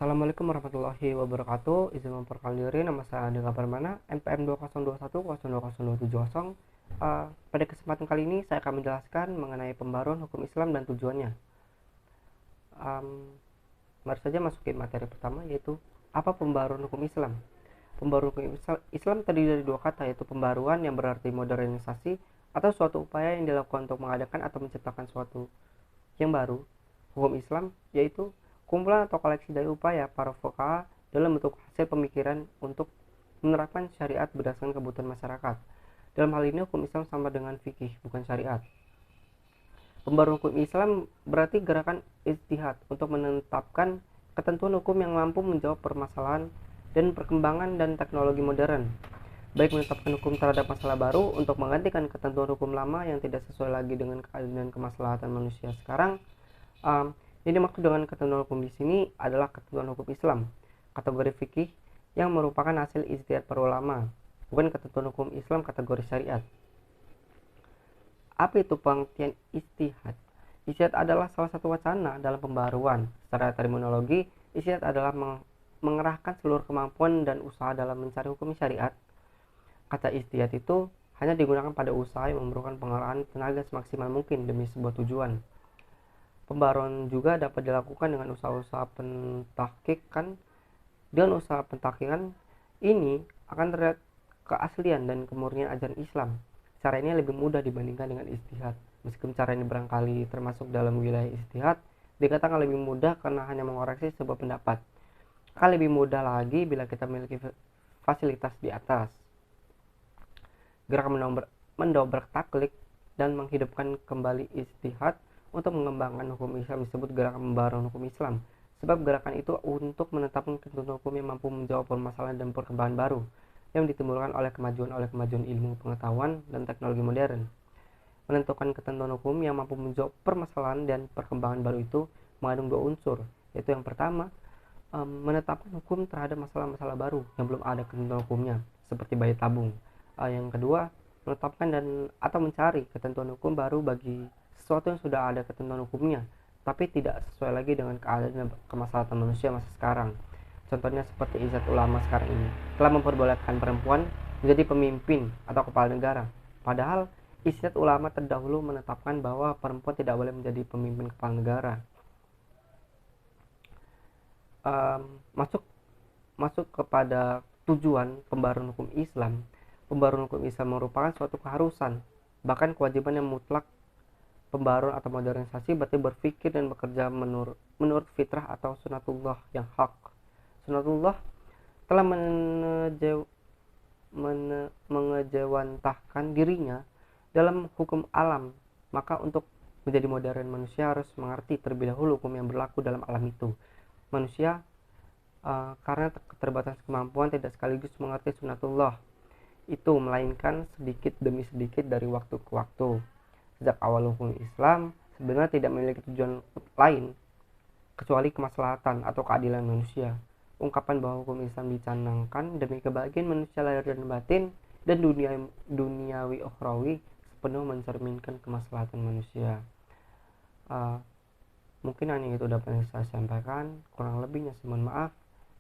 Assalamualaikum warahmatullahi wabarakatuh. Izin memperkenalkan diri, nama saya Andika Permana, NPM 2021020770. Pada kesempatan kali ini saya akan menjelaskan mengenai pembaruan hukum Islam dan tujuannya. Mari saja masukin materi pertama, yaitu apa pembaruan hukum Islam. Pembaruan hukum Islam terdiri dari dua kata, yaitu pembaruan yang berarti modernisasi atau suatu upaya yang dilakukan untuk mengadakan atau menciptakan suatu yang baru. Hukum Islam yaitu kumpulan atau koleksi dari upaya para fuqaha dalam bentuk hasil pemikiran untuk menerapkan syariat berdasarkan kebutuhan masyarakat. Dalam hal ini hukum Islam sama dengan fikih, bukan syariat. Pembaruan hukum Islam berarti gerakan ijtihad untuk menetapkan ketentuan hukum yang mampu menjawab permasalahan dan perkembangan dan teknologi modern, baik menetapkan hukum terhadap masalah baru untuk menggantikan ketentuan hukum lama yang tidak sesuai lagi dengan keadaan dan kemaslahatan manusia sekarang. Yang dimaksud dengan ketentuan hukum di sini adalah ketentuan hukum Islam, kategori fikih yang merupakan hasil ijtihad para ulama, bukan ketentuan hukum Islam kategori syariat. Apa itu pengertian ijtihad? Ijtihad adalah salah satu wacana dalam pembaruan. Secara terminologi, ijtihad adalah mengerahkan seluruh kemampuan dan usaha dalam mencari hukum syariat. Kata ijtihad itu hanya digunakan pada usaha yang memerlukan pengerahan tenaga semaksimal mungkin demi sebuah tujuan. Pembaruan juga dapat dilakukan dengan usaha-usaha pentahqiqan. Dengan usaha pentahqiqan ini akan terlihat keaslian dan kemurnian ajaran Islam. Cara ini lebih mudah dibandingkan dengan ijtihad. Meskipun cara ini barangkali termasuk dalam wilayah ijtihad, dikatakan lebih mudah karena hanya mengoreksi sebuah pendapat. Akan lebih mudah lagi bila kita memiliki fasilitas di atas. Gerakan mendobrak taklid dan menghidupkan kembali ijtihad untuk mengembangkan hukum Islam disebut gerakan pembaruan hukum Islam, sebab gerakan itu untuk menetapkan ketentuan hukum yang mampu menjawab permasalahan dan perkembangan baru yang ditimbulkan oleh kemajuan ilmu pengetahuan dan teknologi modern. Menentukan ketentuan hukum yang mampu menjawab permasalahan dan perkembangan baru itu mengandung dua unsur, yaitu yang pertama, menetapkan hukum terhadap masalah-masalah baru yang belum ada ketentuan hukumnya, seperti bayi tabung. Yang kedua, menetapkan dan atau mencari ketentuan hukum baru bagi sesuatu yang sudah ada ketentuan hukumnya, tapi tidak sesuai lagi dengan keadaan dan kemaslahatan manusia masa sekarang. Contohnya seperti Izzat Ulama sekarang ini telah memperbolehkan perempuan menjadi pemimpin atau kepala negara. Padahal Izzat Ulama terdahulu menetapkan bahwa perempuan tidak boleh menjadi pemimpin kepala negara. Masuk kepada tujuan pembaruan hukum Islam. Pembaruan hukum Islam merupakan suatu keharusan, bahkan kewajiban yang mutlak. Pembaruan atau modernisasi berarti berpikir dan bekerja menurut fitrah atau sunatullah yang hak. Sunatullah telah mengejawantahkan dirinya dalam hukum alam, maka untuk menjadi modern manusia harus mengerti terlebih dahulu hukum yang berlaku dalam alam itu. Manusia karena keterbatasan kemampuan tidak sekaligus mengerti sunatullah itu, melainkan sedikit demi sedikit dari waktu ke waktu. Sejak awal hukum Islam sebenarnya tidak memiliki tujuan lain kecuali kemaslahatan atau keadilan manusia. Ungkapan bahwa hukum Islam dicanangkan demi kebahagiaan manusia lahir dan batin dan duniawi ukhrawi sepenuh mencerminkan kemaslahatan manusia. Mungkin hanya itu dapat saya sampaikan, kurang lebihnya saya mohon maaf.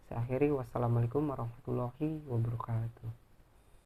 Saya akhiri, wassalamualaikum warahmatullahi wabarakatuh.